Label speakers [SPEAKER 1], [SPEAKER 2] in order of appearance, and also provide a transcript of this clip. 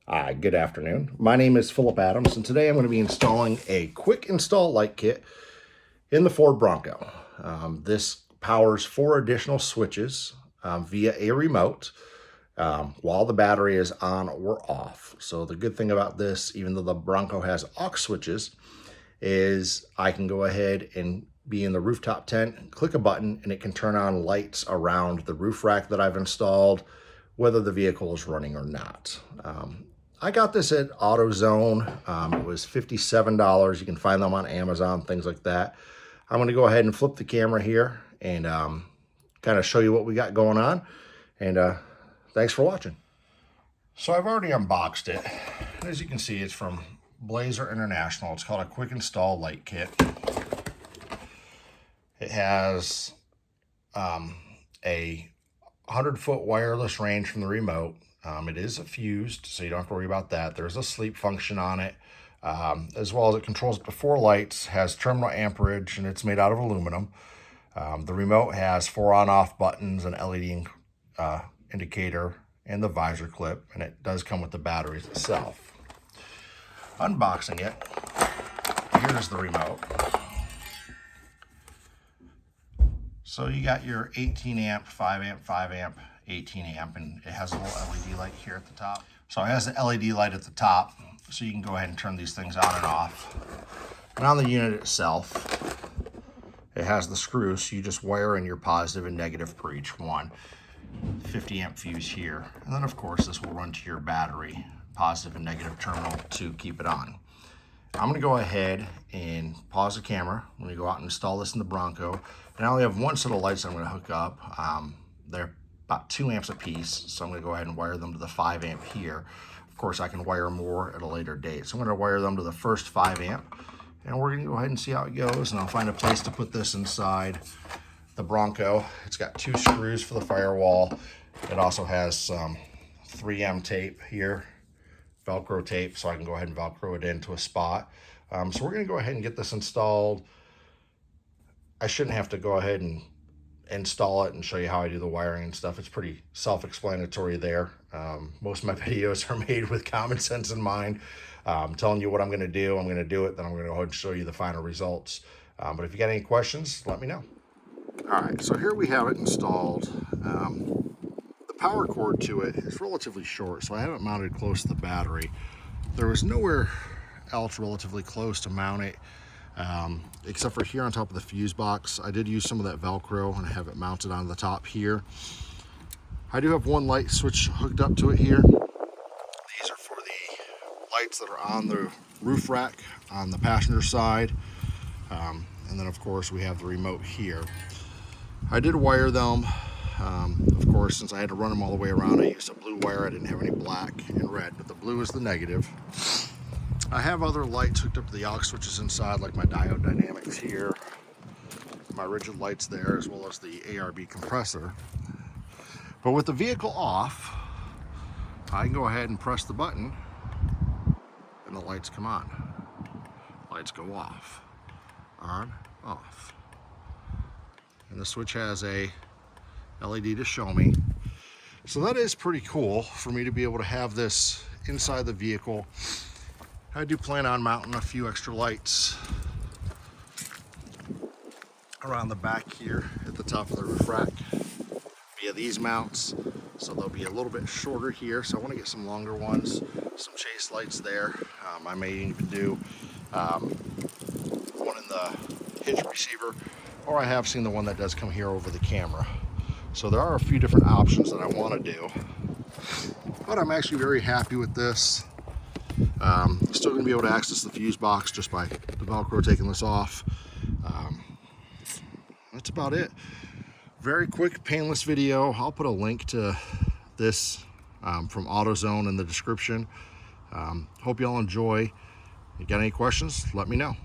[SPEAKER 1] Good afternoon. My name is Philip Adams, and today I'm going to be installing a quick install light kit in the Ford Bronco. This powers 4 additional switches via a remote while the battery is on or off. So the good thing about this, even though the Bronco has aux switches, is I can go ahead and be in the rooftop tent, click a button, and it can turn on lights around the roof rack that I've installed, whether the vehicle is running or not. I got this at AutoZone. It was $57. You can find them on Amazon, things like that. I'm going to go ahead and flip the camera here and kind of show you what we got going on. And thanks for watching. So I've already unboxed it. As you can see, it's from Blazer International. It's called a quick install light kit. It has a 100-foot wireless range from the remote. It is fused, so you don't have to worry about that. There's a sleep function on it, as well as it controls up to 4 lights, has terminal amperage, and it's made out of aluminum. The remote has 4 on-off buttons, an LED indicator, and the visor clip, and it does come with the batteries itself. Unboxing it, here's the remote. So you got your 18 amp, 5 amp, 5 amp, 18 amp, and it has a little LED light here at the top. So it has the LED light at the top, so you can go ahead and turn these things on and off. And on the unit itself, it has the screws, so you just wire in your positive and negative for each one. 50 amp fuse here. And then of course this will run to your battery, positive and negative terminal to keep it on. I'm gonna go ahead and pause the camera. I'm gonna go out and install this in the Bronco. And I only have one set of lights I'm gonna hook up. They're about 2 amps a piece, so I'm gonna go ahead and wire them to the 5 amp here. Of course, I can wire more at a later date. So I'm gonna wire them to the first 5 amp, and we're gonna go ahead and see how it goes, and I'll find a place to put this inside the Bronco. It's got 2 screws for the firewall. It also has some 3M tape here, Velcro tape, so I can go ahead and Velcro it into a spot. So we're gonna go ahead and get this installed. I shouldn't have to go ahead and install it and show you how I do the wiring and stuff. It's pretty self-explanatory there. Most of my videos are made with common sense in mind. I'm telling you what I'm gonna do, I'm gonna do it, then I'm gonna go ahead and show you the final results. But if you got any questions, let me know. All right, so here we have it installed. The power cord to it is relatively short, so I have it mounted close to the battery. There was nowhere else relatively close to mount it, except for here on top of the fuse box. I did use some of that Velcro and have it mounted on the top here. I do have one light switch hooked up to it here. These are for the lights that are on the roof rack on the passenger side. And then of course we have the remote here. I did wire them. Of course, since I had to run them all the way around, I used a blue wire. I didn't have any black and red, but the blue is the negative. I have other lights hooked up to the aux switches inside, like my diode dynamics here, my rigid lights there, as well as the ARB compressor. But with the vehicle off, I can go ahead and press the button and the lights come on. Lights go off, on, off. And the switch has a LED to show me. So that is pretty cool for me to be able to have this inside the vehicle. I do plan on mounting a few extra lights around the back here at the top of the roof rack via these mounts. So they'll be a little bit shorter here. So I want to get some longer ones, some chase lights there. I may even do one in the hitch receiver, or I have seen the one that does come here over the camera. So there are a few different options that I want to do, but I'm actually very happy with this. Still going to be able to access the fuse box just by the Velcro taking this off. That's about it. Very quick, painless video. I'll put a link to this from AutoZone in the description. Hope you all enjoy. If you got any questions, let me know.